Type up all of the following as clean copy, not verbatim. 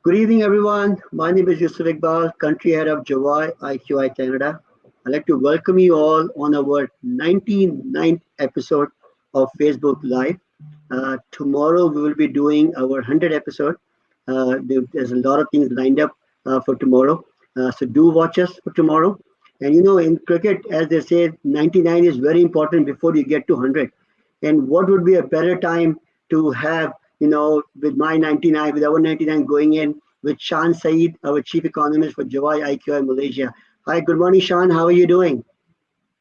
Good evening, everyone. My name is Yousaf Iqbal, country head of Juwai, IQI Canada. I'd like to welcome you all on our 99th episode of Facebook Live. Tomorrow we will be doing our 100th episode. There's a lot of things lined up for tomorrow. So do watch us for tomorrow. And in cricket, as they say, 99 is very important before you get to 100. And what would be a better time to have, with my 99, with our 99 going in with Shan Saeed, our chief economist for Juwai IQI Malaysia. Hi, good morning, Shan. How are you doing?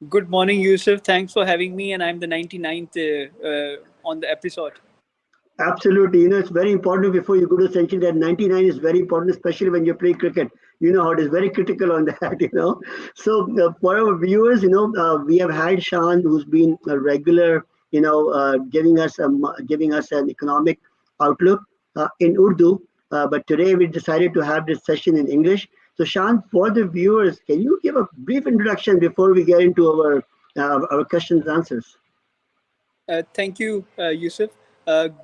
Good morning, Yusuf. Thanks for having me, and I'm the 99th on the episode. Absolutely. It's very important before you go to century that 99 is very important, especially when you play cricket. You know how it is very critical on that. So for our viewers, we have had Shan, who's been a regular, giving us an economic outlook in Urdu. But today we decided to have this session in English. So Shan, for the viewers, can you give a brief introduction before we get into our questions and answers? Thank you, Yusuf.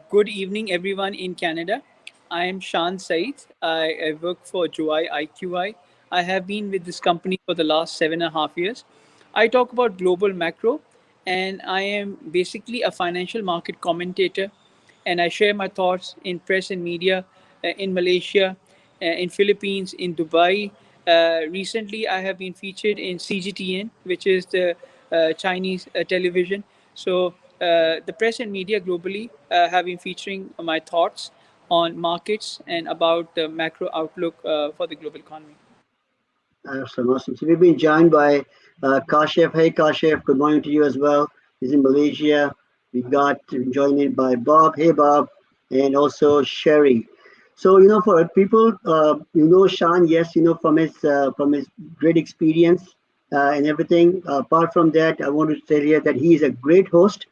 Good evening, everyone in Canada. I am Shan Saeed. I work for Juwai IQI. I have been with this company for the last 7.5 years. I talk about global macro, and I am basically a financial market commentator, and I share my thoughts in press and media in Malaysia, in Philippines, in Dubai. Recently, I have been featured in CGTN, which is the Chinese television. So the press and media globally have been featuring my thoughts on markets and about the macro outlook for the global economy. Awesome, awesome. So we've been joined by Kashif. Hey, Kashif, good morning to you as well. He's in Malaysia. We got joined by Bob. Hey, Bob, and also Sherry. So for people, Shan, yes, from his great experience and everything. Apart from that, I want to say here that he is a great host.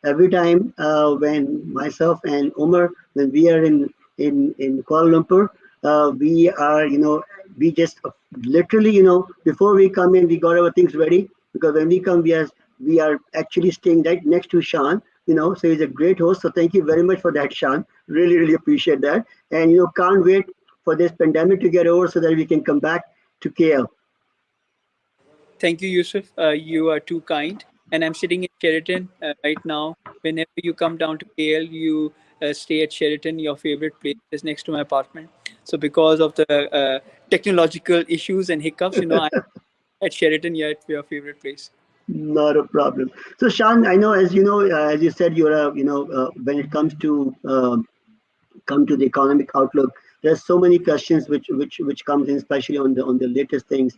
Every time when myself and Omar, when we are in Kuala Lumpur, we are, we just literally, before we come in, we got our things ready because when we come, we are actually staying right next to Shan. So he's a great host. So thank you very much for that, Shan. Really, really appreciate that. And can't wait for this pandemic to get over so that we can come back to KL. Thank you, Yusuf. You are too kind. And I'm sitting in Sheraton right now. Whenever you come down to KL, you stay at Sheraton. Your favorite place is next to my apartment. So because of the technological issues and hiccups, I'm at Sheraton. You're at your favorite place. Not a problem. So Shan, I know as you said, you're a when it comes to come to the economic outlook, there's so many questions which comes in, especially on the latest things.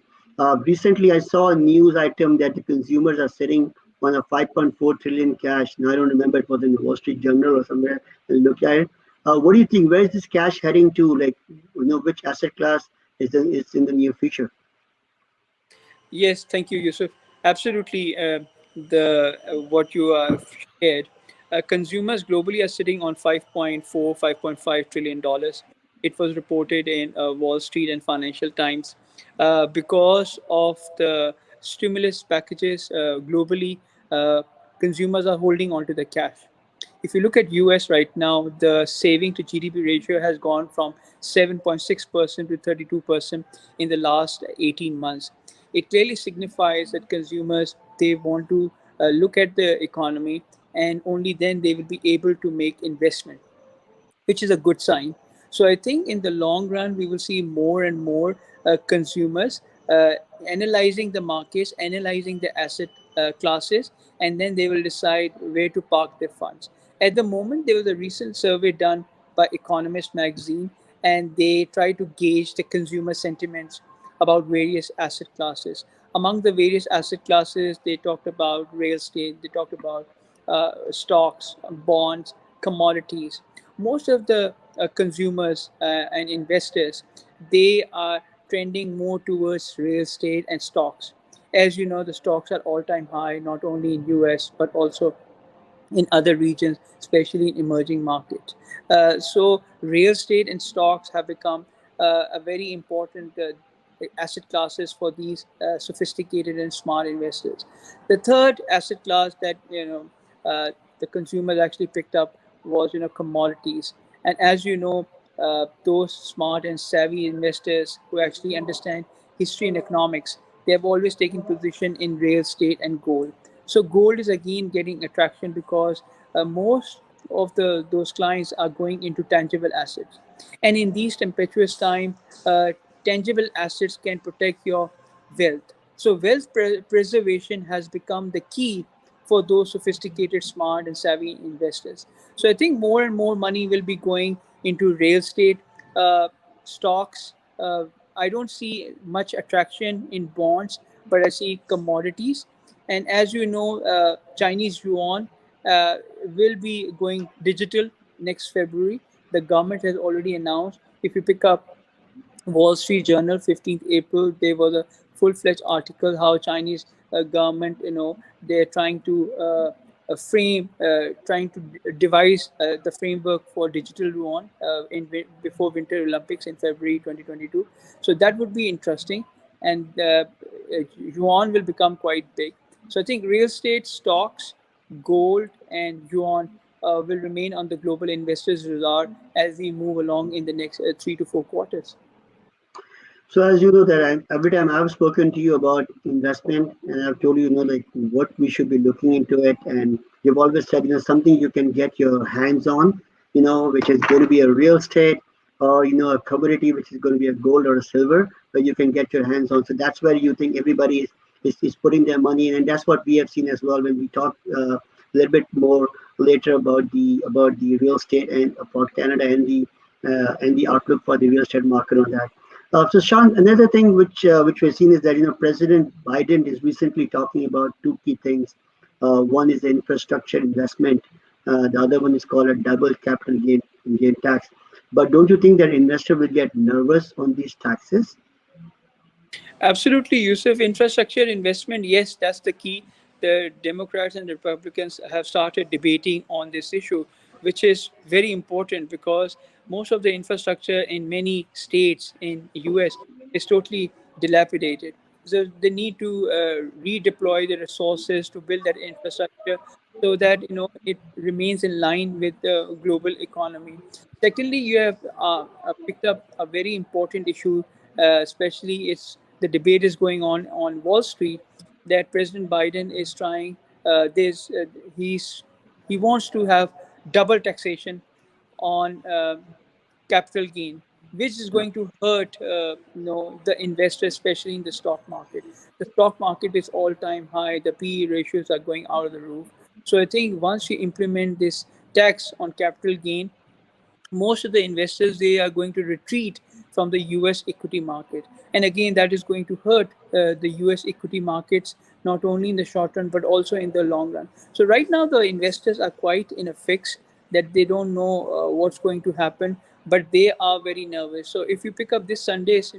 Recently, I saw a news item that the consumers are sitting on a 5.4 trillion cash. Now I don't remember, it was in the Wall Street Journal or somewhere. I look at it. What do you think? Where is this cash heading to? Like, which asset class is in the near future? Yes, thank you, Yusuf. Absolutely, the what you have shared. Consumers globally are sitting on 5.4, 5.5 trillion dollars. It was reported in Wall Street and Financial Times because of the stimulus packages globally. Consumers are holding on to the cash. If you look at US right now, the saving to GDP ratio has gone from 7.6% to 32% in the last 18 months. It clearly signifies that consumers, they want to look at the economy, and only then they will be able to make investment, which is a good sign. So I think in the long run, we will see more and more consumers analyzing the markets, analyzing the asset classes, and then they will decide where to park their funds. At the moment, there was a recent survey done by Economist magazine, and they try to gauge the consumer sentiments about various asset classes. Among the various asset classes, they talked about real estate, they talked about stocks, bonds, commodities. Most of the consumers and investors, they are trending more towards real estate and stocks. As you know, the stocks are all-time high, not only in US but also in other regions, especially in emerging markets. So real estate and stocks have become a very important asset classes for these sophisticated and smart investors. The third asset class that the consumers actually picked up was commodities. And as you know, those smart and savvy investors who actually understand history and economics, they have always taken position in real estate and gold. So gold is again getting attraction because most of the those clients are going into tangible assets, and in these tempestuous time, tangible assets can protect your wealth. So wealth preservation has become the key for those sophisticated, smart, and savvy investors. So I think more and more money will be going into real estate, stocks. I don't see much attraction in bonds, but I see commodities. And as you know, Chinese yuan will be going digital next February. The government has already announced. If you pick up Wall Street Journal, 15th April, there was a full-fledged article how Chinese government, they're trying to trying to devise the framework for digital yuan before Winter Olympics in February 2022. So that would be interesting, and yuan will become quite big. So I think real estate, stocks, gold, and yuan will remain on the global investors' radar as we move along in the next 3 to 4 quarters. So as you know that every time I've spoken to you about investment and I've told you, like what we should be looking into it, and you've always said, something you can get your hands on, which is going to be a real estate or a commodity which is going to be a gold or a silver, where you can get your hands on. So that's where you think everybody is putting their money in, and that's what we have seen as well when we talk a little bit more later about the real estate and about Canada and the outlook for the real estate market on that. So, Sean, another thing which we've seen is that President Biden is recently talking about two key things. One is the infrastructure investment. The other one is called a double capital gain tax. But don't you think that investor will get nervous on these taxes? Absolutely, Yusuf. Infrastructure investment, yes, that's the key. The Democrats and Republicans have started debating on this issue, which is very important because most of the infrastructure in many states in US is totally dilapidated. So they need to redeploy the resources to build that infrastructure so that it remains in line with the global economy. Secondly, you have picked up a very important issue, especially it's the debate is going on Wall Street that President Biden is trying. This he wants to have double taxation on capital gain, which is going to hurt the investor, especially in the stock market. The stock market is all time high. The PE ratios are going out of the roof. So I think once you implement this tax on capital gain, most of the investors they are going to retreat from the US equity market, and again that is going to hurt the US equity markets not only in the short run but also in the long run. So right now the investors are quite in a fix that they don't know what's going to happen, but they are very nervous. So if you pick up this Sunday's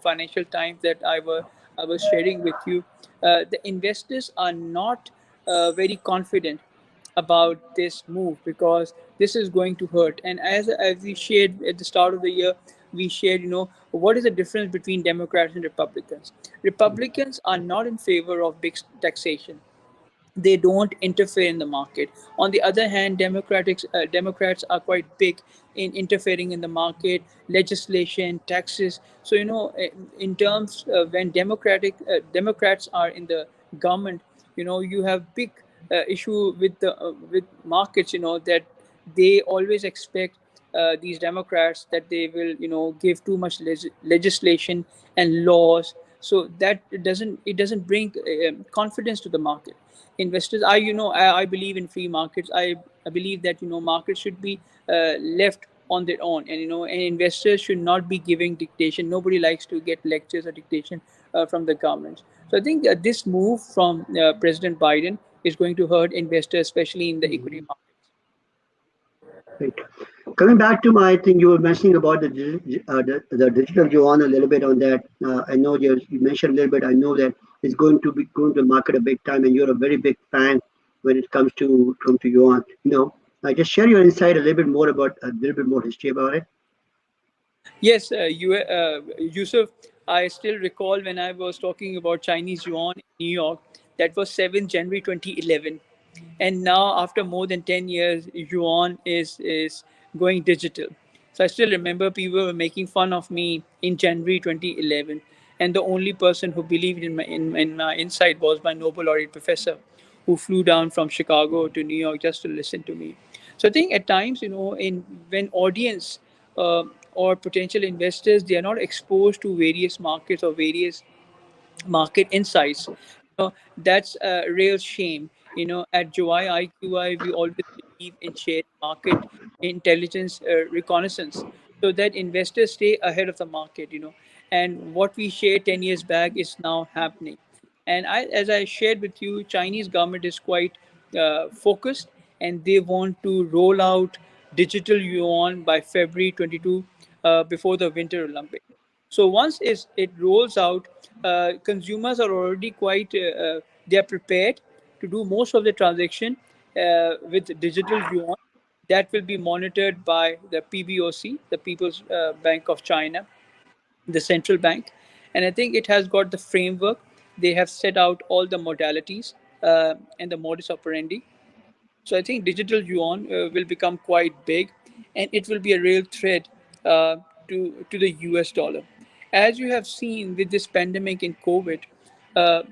Financial Times that I was sharing with you, the investors are not very confident about this move because this is going to hurt. And as we shared at the start of the year, we shared, what is the difference between Democrats and Republicans? Republicans are not in favor of big taxation. They don't interfere in the market. On the other hand, Democrats are quite big in interfering in the market, legislation, taxes. So in terms when Democrats are in the government, you have big issue with markets. That they always expect these Democrats that they will give too much legislation and laws, so that it doesn't bring confidence to the market. Investors, I believe in free markets. I believe that markets should be left on their own, and and investors should not be giving dictation. Nobody likes to get lectures or dictation from the government. So I think this move from President Biden is going to hurt investors, especially in the equity market. Right. Coming back to my thing, you were mentioning about the digital yuan a little bit on that. I know you mentioned a little bit. I know that it's going to be going to market a big time, and you're a very big fan when it comes to yuan. Just share your insight a little bit more about a little bit more history about it. Yes, Yusuf, I still recall when I was talking about Chinese yuan in New York. That was 7th January 2011, and now after more than 10 years, yuan is going digital. So I still remember people were making fun of me in January 2011, and the only person who believed in my insight was my Nobel laureate professor, who flew down from Chicago to New York just to listen to me. So I think at times, in when audience or potential investors, they are not exposed to various markets or various market insights. That's a real shame. At Juwai IQI, we always believe in shared market intelligence reconnaissance so that investors stay ahead of the market. And what we shared 10 years back is now happening. And as I shared with you, Chinese government is quite focused, and they want to roll out digital yuan by February 22 before the Winter Olympics. So once it rolls out, consumers are already they are prepared to do most of the transaction with digital yuan that will be monitored by the PBOC, the People's Bank of China, the central bank. And I think it has got the framework. They have set out all the modalities and the modus operandi. So I think digital yuan will become quite big, and it will be a real threat to the US dollar. As you have seen with this pandemic in COVID, uh,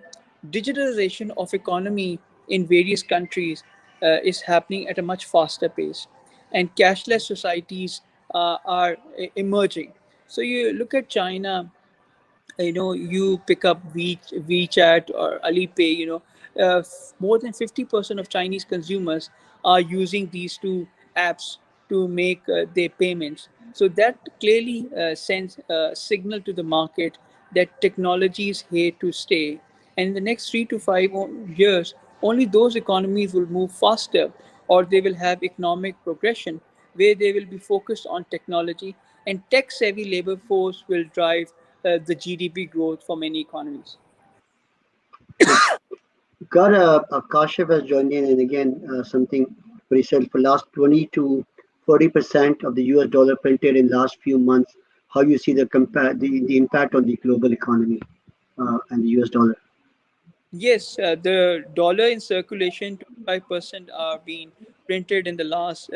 digitalization of economy in various countries is happening at a much faster pace, and cashless societies are emerging. So you look at China, you pick up WeChat or Alipay, more than 50% of Chinese consumers are using these two apps to make their payments. So that clearly sends a signal to the market that technology is here to stay. And in the next 3 to 5 years, only those economies will move faster, or they will have economic progression where they will be focused on technology, and tech savvy labor force will drive the GDP growth for many economies. Got a Kashif has joined in, and again, something what he said for last 20 to 40% of the US dollar printed in last few months. How you see the impact on the global economy and the US dollar? Yes, the dollar in circulation, 25% are being printed in the last,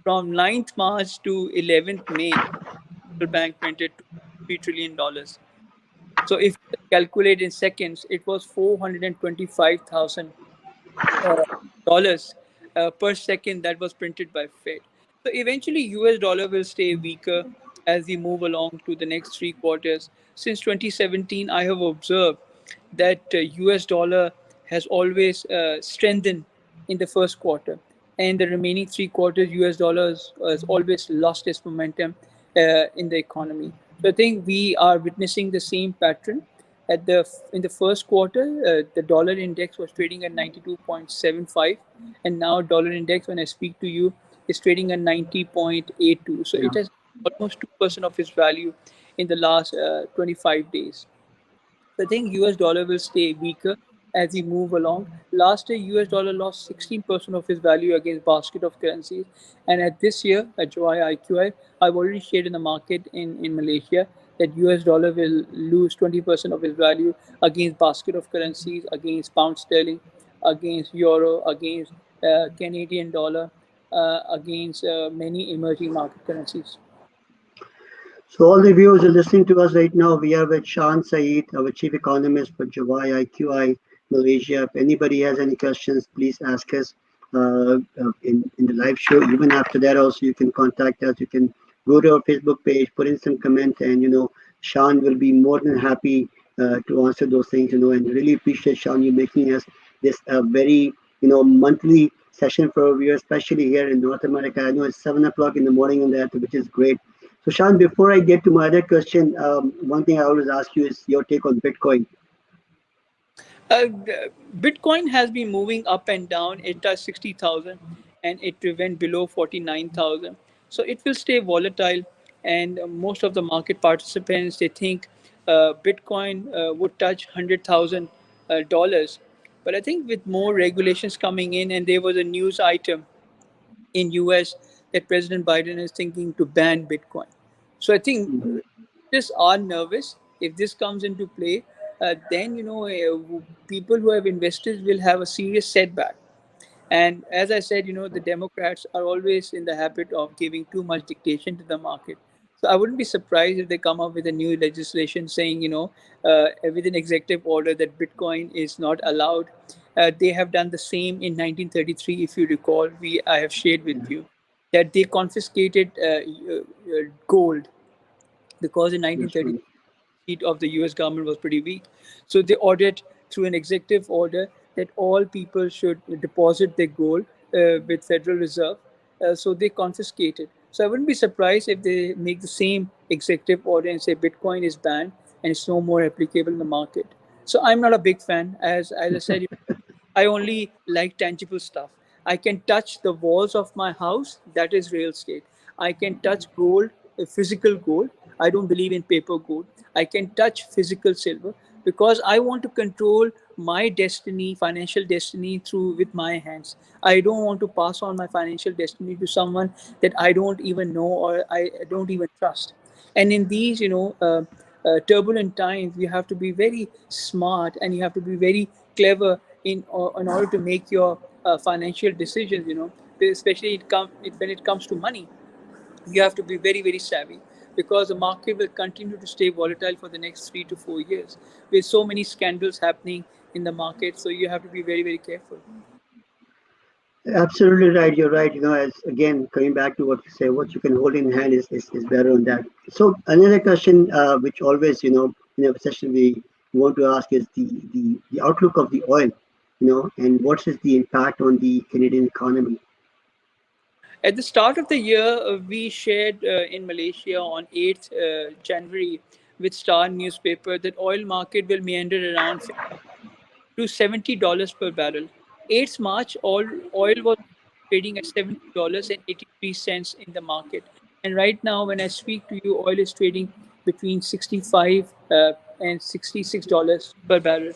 from 9th March to 11th May, the bank printed $3 trillion. So if you calculate in seconds, it was 425,000 uh, dollars per second that was printed by Fed. So eventually, US dollar will stay weaker as we move along to the next 3 quarters. Since 2017, I have observed that US dollar has always strengthened in the first quarter, and the remaining 3 quarters, US dollars has always lost its momentum in the economy. So I think we are witnessing the same pattern in the first quarter. The dollar index was trading at 92.75, and now dollar index, when I speak to you, is trading at 90.82. So Yeah. it has almost 2% of its value in the last 25 days. So I think US dollar will stay weaker as we move along. Last year, US dollar lost 16% of its value against basket of currencies. And at this year, at July IQI, I've already shared in the market in Malaysia that US dollar will lose 20% of its value against basket of currencies, against pound sterling, against euro, against Canadian dollar, against many emerging market currencies. So all the viewers are listening to us right now. We are with Shan Saeed, our chief economist for Juwai IQI Malaysia. If anybody has any questions, please ask us in the live show. Even after that, also you can contact us. You can go to our Facebook page, put in some comment, and Shan will be more than happy to answer those things. And really appreciate Shan you making us this very monthly session for our viewers, especially here in North America. I know it's 7 o'clock in the morning in that, which is great. So, Shan, before I get to my other question, one thing I always ask you is your take on Bitcoin. Bitcoin has been moving up and down. It touched 60,000 and it went below 49,000. So it will stay volatile. And most of the market participants, they think Bitcoin would touch $100,000. But I think with more regulations coming in, and there was a news item in US that President Biden is thinking to ban Bitcoin. So I think Mhm. just are nervous. If this comes into play, then people who have invested will have a serious setback. And as I said, the Democrats are always in the habit of giving too much dictation to the market. So I wouldn't be surprised if they come up with a new legislation saying, with an executive order that Bitcoin is not allowed. They have done the same in 1933, if you recall. I have shared with Yeah, you that they confiscated gold because in that's 1930 right. seat of the US government was pretty weak. So they ordered through an executive order that all people should deposit their gold with Federal Reserve. So they confiscated. So I wouldn't be surprised if they make the same executive order and say Bitcoin is banned and it's no more applicable in the market. So I'm not a big fan. As I said, I only like tangible stuff. I can touch the walls of my house, that is real estate. I can touch gold, physical gold. I don't believe in paper gold. I can touch physical silver because I want to control my destiny, financial destiny through with my hands. I don't want to pass on my financial destiny to someone that I don't even know or I don't even trust. And in these, turbulent times, you have to be very smart and you have to be very clever in order to make your financial decisions. Especially when it comes to money, you have to be very very savvy because the market will continue to stay volatile for the next 3 to 4 years with so many scandals happening in the market. So you have to be very very careful. Absolutely right. You're right. As again, coming back to what you say, what you can hold in hand is better on that. So another question, which always, in a session we want to ask is the outlook of the oil, and what is the impact on the Canadian economy? At the start of the year, we shared in Malaysia on 8th January with Star newspaper that oil market will meander around to $70 per barrel. 8th March, oil was trading at $70.83 in the market. And right now, when I speak to you, oil is trading between 65 and $66 per barrel.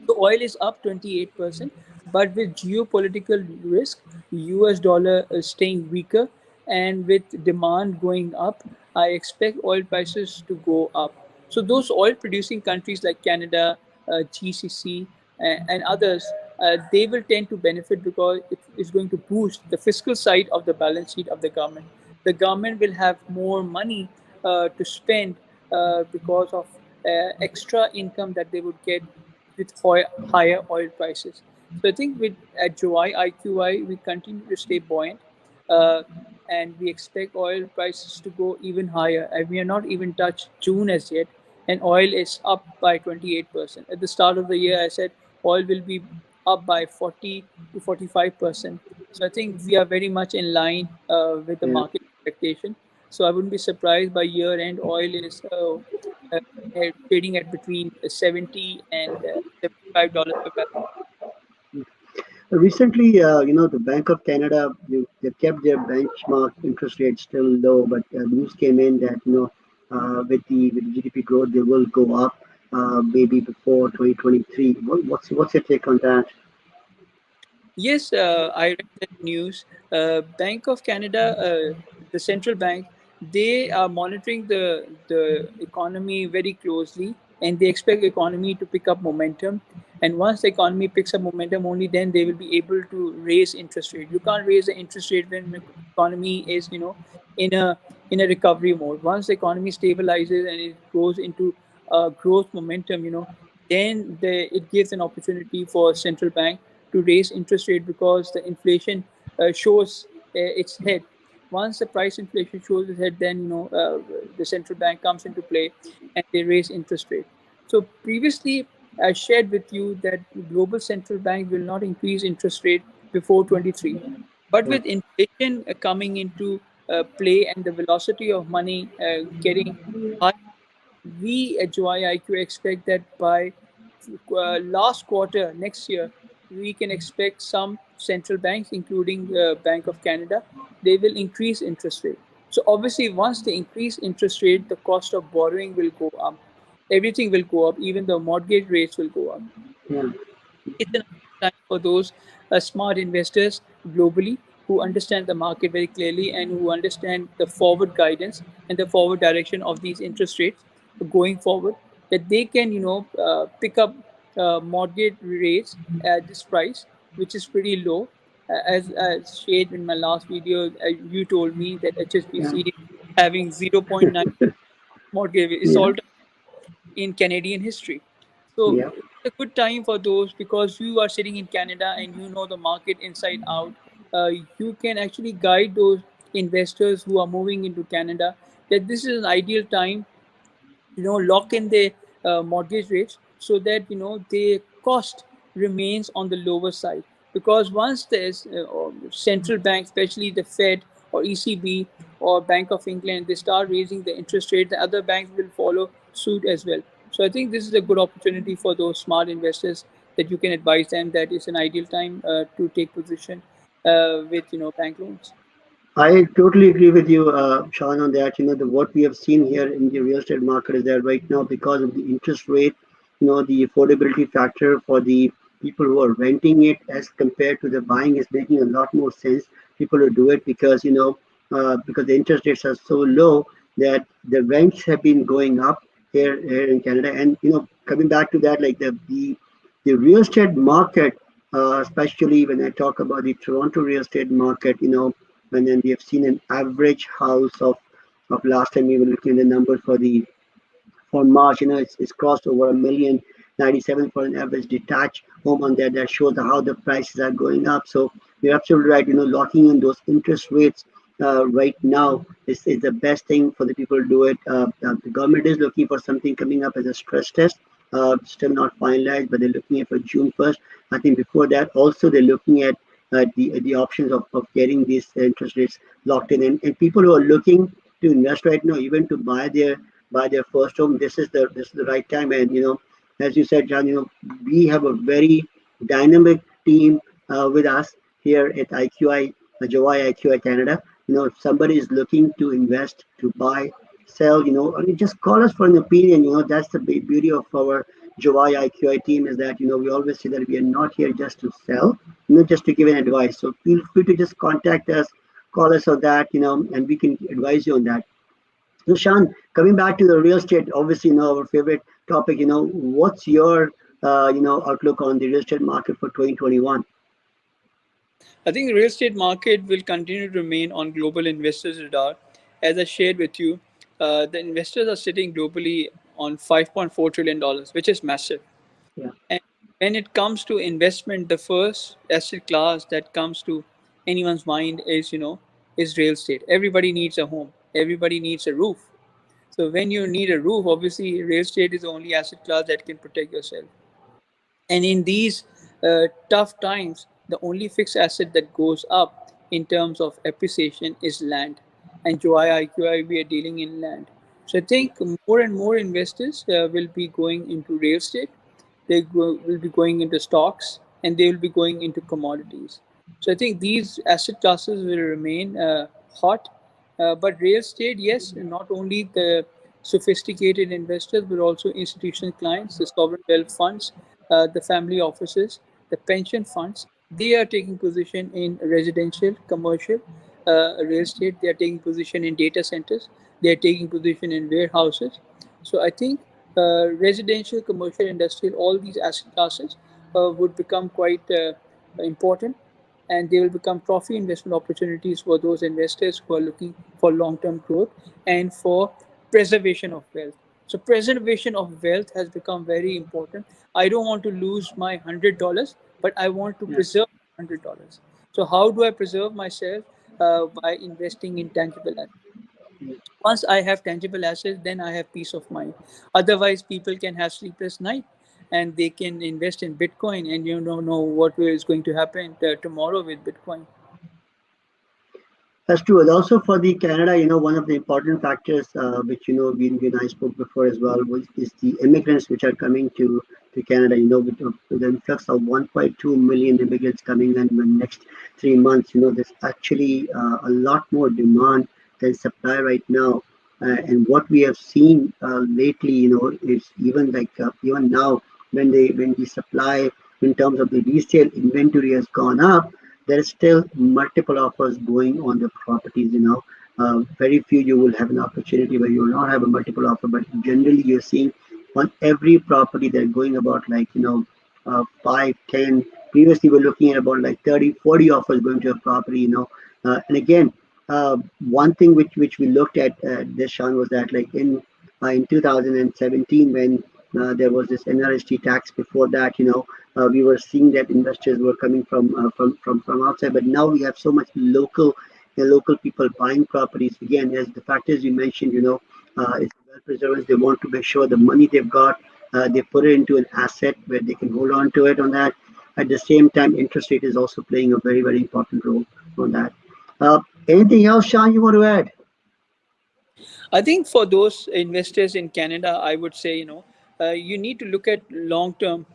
So oil is up 28%, but with geopolitical risk, US dollar is staying weaker, and with demand going up, I expect oil prices to go up. So those oil producing countries like Canada, GCC, and others, they will tend to benefit because it is going to boost the fiscal side of the balance sheet of the government. The government will have more money to spend because of extra income that they would get with higher oil prices. So I think with at Juwai IQI we continue to stay buoyant, uh, and we expect oil prices to go even higher. And we are not even touched June as yet, and oil is up by 28%. At the start of the year, I said oil will be up by 40 to 45%. So I think we are very much in line with the Yeah. market expectation. So I wouldn't be surprised by year end oil is uh, trading at between 70 and $75 per barrel. Recently, the Bank of Canada, they kept their benchmark interest rate still low, but news came in that with the GDP growth, they will go up maybe before 2023. What's your take on that? Yes, I read that news. Bank of Canada, the central bank, they are monitoring the economy very closely, and they expect the economy to pick up momentum. And once the economy picks up momentum, only then they will be able to raise interest rate. You can't raise the interest rate when the economy is, in a recovery mode. Once the economy stabilizes and it goes into growth momentum, then it gives an opportunity for central bank to raise interest rate because the inflation shows its head. Once the price inflation shows its head, then the central bank comes into play and they raise interest rate. So previously, I shared with you that global central bank will not increase interest rate before 23. But Yeah. with inflation coming into play and the velocity of money getting high, we at Juwai IQ expect that by last quarter next year, we can expect some central banks, including Bank of Canada, they will increase interest rate. So obviously, once they increase interest rate, the cost of borrowing will go up. Everything will go up. Even the mortgage rates will go up. Yeah. It's an time for those smart investors globally who understand the market very clearly and who understand the forward guidance and the forward direction of these interest rates going forward, that they can pick up mortgage rates at this price which is pretty low. As shared in my last video, you told me that Yeah. HSBC is having 0.9 mortgage. It's Yeah. all in Canadian history. So Yeah. it's a good time for those because you are sitting in Canada and you know the market inside out. You can actually guide those investors who are moving into Canada that this is an ideal time, lock in their mortgage rates so that the cost remains on the lower side, because once there's central bank, especially the Fed or ECB or Bank of England, they start raising the interest rate, the other banks will follow suit as well. So I think this is a good opportunity for those smart investors that you can advise them that it's an ideal time to take position with bank loans. I totally agree with you, Sean, on that. What we have seen here in the real estate market is that right now, because of the interest rate, the affordability factor for the people who are renting it as compared to the buying is making a lot more sense. People will do it because, because the interest rates are so low that the rents have been going up here in Canada. And, coming back to that, like the real estate market, especially when I talk about the Toronto real estate market, and then we have seen an average house of last time we were looking at the numbers for March, it's crossed over a million, 97 for an average detached home on there. That shows how the prices are going up. So you're absolutely right. Locking in those interest rates right now is the best thing for the people to do it. The government is looking for something coming up as a stress test. Still not finalized, but they're looking at for June 1st. I think before that, also they're looking at the options of getting these interest rates locked in. And people who are looking to invest right now, even to buy their first home, this is the right time. And as you said, John, we have a very dynamic team with us here at IQI, Juwai IQI Canada. If somebody is looking to invest, to buy, sell, or you just call us for an opinion. That's the beauty of our Juwai IQI team, is that we always say that we are not here just to sell, just to give an advice. So feel free to just contact us, call us on that, and we can advise you on that. So, Shan, coming back to the real estate, obviously, our favorite topic, what's your, outlook on the real estate market for 2021? I think the real estate market will continue to remain on global investors' radar. As I shared with you, the investors are sitting globally on $5.4 trillion, dollars, which is massive. Yeah, And when it comes to investment, the first asset class that comes to anyone's mind is real estate. Everybody needs a home. Everybody needs a roof. So when you need a roof, obviously real estate is the only asset class that can protect yourself. And in these tough times, the only fixed asset that goes up in terms of appreciation is land. And Juwai IQI, we are dealing in land. So I think more and more investors will be going into real estate. Will be going into stocks, and they will be going into commodities. So I think these asset classes will remain hot. But real estate, yes, not only the sophisticated investors, but also institutional clients, the sovereign wealth funds, the family offices, the pension funds. They are taking position in residential, commercial real estate. They are taking position in data centers. They are taking position in warehouses. So I think residential, commercial, industrial, all these asset classes would become quite important, and they will become trophy investment opportunities for those investors who are looking for long-term growth and for preservation of wealth. So preservation of wealth has become very important. I don't want to lose my $100, but I want to yeah, preserve $100. So how do I preserve myself? By investing in tangible assets. yeah. Once I have tangible assets, then I have peace of mind. Otherwise, people can have sleepless night, and they can invest in Bitcoin, and you don't know what is going to happen tomorrow with Bitcoin. That's true. And also for the Canada, one of the important factors, which we and I spoke before as well, is the immigrants which are coming to Canada. With the influx of 1.2 million immigrants coming in the next 3 months. There's actually a lot more demand than supply right now. And what we have seen lately, is even like even now when the supply in terms of the resale inventory has gone up, there is still multiple offers going on the properties. Very few you will have an opportunity where you will not have a multiple offer, but generally you're seeing on every property they're going about like 5, 10, Previously, we're looking at about like 30, 40 offers going to a property, and again, one thing which we looked at, this Sean, was that like in 2017, when there was this NRST tax. Before that, we were seeing that investors were coming from outside, but now we have so much local people buying properties. Again, as the factors you mentioned, it's well preserved. They want to make sure the money they've got, they put it into an asset where they can hold on to it on that. At the same time, interest rate is also playing a very, very important role on that. Anything else, Sean, you want to add? I think for those investors in Canada, I would say, you need to look at long-term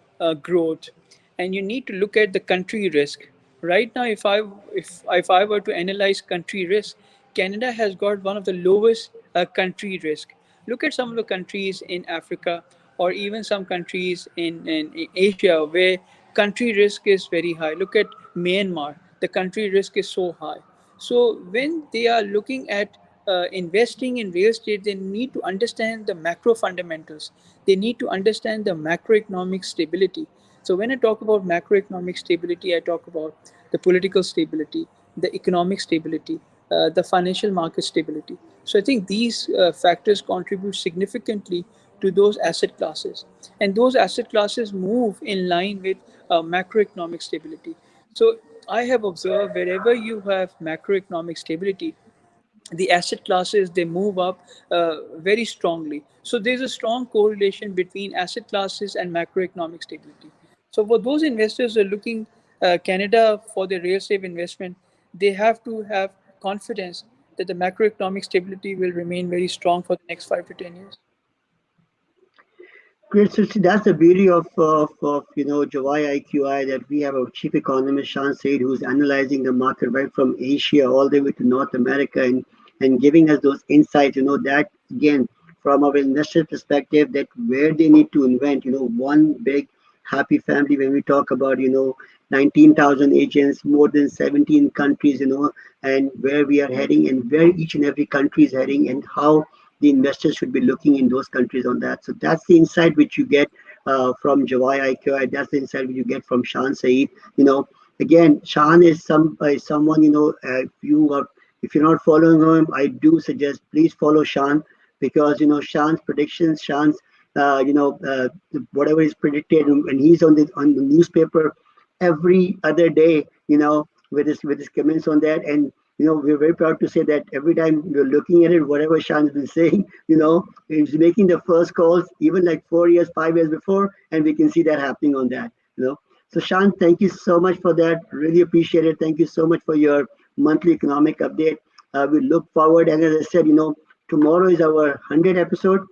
growth, and you need to look at the country risk. Right now, if I were to analyze country risk, Canada has got one of the lowest country risk. Look at some of the countries in Africa, or even some countries in Asia, where country risk is very high. Look at Myanmar, the country risk is so high. So when they are looking at investing in real estate, they need to understand the macro fundamentals. They need to understand the macroeconomic stability. So when I talk about macroeconomic stability, I talk about the political stability, the economic stability, the financial market stability. So I think these factors contribute significantly to those asset classes, and those asset classes move in line with macroeconomic stability. So I have observed wherever you have macroeconomic stability, the asset classes, they move up very strongly. So there's a strong correlation between asset classes and macroeconomic stability. So for those investors who are looking Canada for their real estate investment, they have to have confidence that the macroeconomic stability will remain very strong for the next 5 to 10 years. Great. So see, that's the beauty of Juwai IQI, that we have a chief economist, Shan Saeed, who's analyzing the market right from Asia all the way to North America, and giving us those insights. That again, from our investor perspective, that where they need to invent. One big happy family, when we talk about 19,000 agents, more than 17 countries. And where we are heading, and where each and every country is heading, and how the investors should be looking in those countries on that. So that's the insight which you get from Juwai IQI. That's the insight which you get from Shan Saeed. Again, Shan is someone, if you're not following him, I do suggest please follow Shan, because Shan's predictions, Shan's whatever is predicted, and he's on the newspaper every other day, with his comments on that. And we're very proud to say that every time we're looking at it, whatever Shan's been saying, he's making the first calls even like 4 years, 5 years before, and we can see that happening on that. So Shan, thank you so much for that. Really appreciate it. Thank you so much for your monthly economic update. We look forward, and as I said, tomorrow is our 100th episode.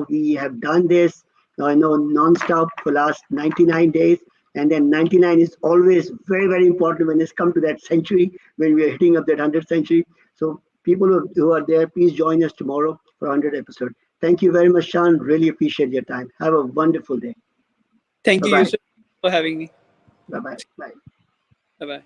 We have done this, non-stop for last 99 days. And then 99 is always very, very important when it's come to that century, when we are hitting up that 100th century. So people who are there, please join us tomorrow for 100th episode. Thank you very much, Sean. Really appreciate your time. Have a wonderful day. Thank you, Bye-bye. Yusuf, for having me. Bye-bye. Bye. Bye bye.